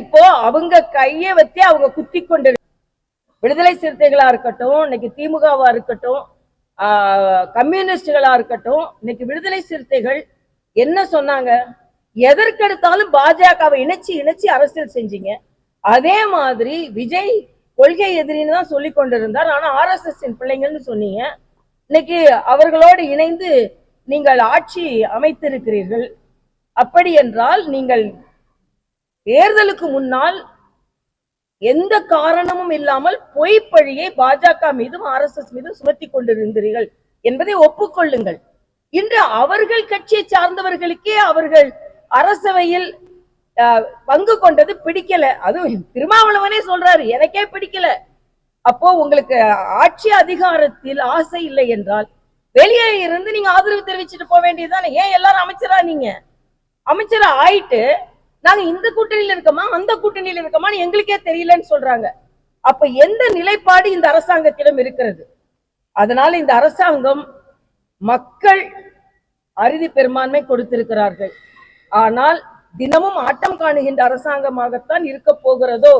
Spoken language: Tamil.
இப்போ அவங்க கையை வச்சு அவங்க குத்தி கொண்டு விடுதலை சிறுத்தைகளா இருக்கட்டும், இன்னைக்கு திமுகவா இருக்கட்டும், கம்யூனிஸ்டுகளா இருக்கட்டும், இன்னைக்கு விடுதலை சிறுத்தைகள் என்ன சொன்னாங்க? எதற்கெடுத்தாலும் பாஜகவை இணைச்சு இணைச்சு அரசியல் செஞ்சீங்க. அதே மாதிரி விஜய் கொள்கை எதிரின்னு தான் சொல்லி கொண்டிருந்தார். ஆனா RSS பிள்ளைங்கன்னு சொன்னீங்க. இன்னைக்கு அவர்களோடு இணைந்து நீங்கள் ஆட்சி அமைத்திருக்கிறீர்கள். அப்படி என்றால் நீங்கள் தேர்தலுக்கு முன்னால் எந்த காரணமும் இல்லாமல் பொய் பழியை பாஜக மீதும் RSS மீதும் சுமத்தி கொண்டிருந்தீர்கள் என்பதை ஒப்புக்கொள்ளுங்கள். இன்று அவர்கள் கட்சியை சார்ந்தவர்களுக்கே அவர்கள் அரசவையில் பங்கு கொண்டது பிடிக்கல. அதுவும் திருமாவளவனே சொல்றாரு, எனக்கே பிடிக்கல. அப்போ உங்களுக்கு ஆட்சி அதிகாரத்தில் ஆசை இல்லை என்றால் வெளியே இருந்து நீங்க ஆதரவு தெரிவிச்சுட்டு போக வேண்டியதுதானே. ஏன் எல்லாரும் அமைச்சரா நீங்க அமைச்சரா ஆயிட்டு நாங்க இந்த கூட்டணியில இருக்கோமா அந்த கூட்டணியில இருக்கோமான்னு எங்களுக்கே தெரியலன்னு சொல்றாங்க. அப்ப எந்த நிலைப்பாடு இந்த அரசாங்கத்திடம் இருக்கிறது? அதனால இந்த அரசாங்கம் மக்கள் அறுதி பெரும்பான்மை கொடுத்திருக்கிறார்கள். ஆனால் தினமும் ஆட்டம் காணுகின்ற அரசாங்கமாகத்தான் இருக்க போகிறதோ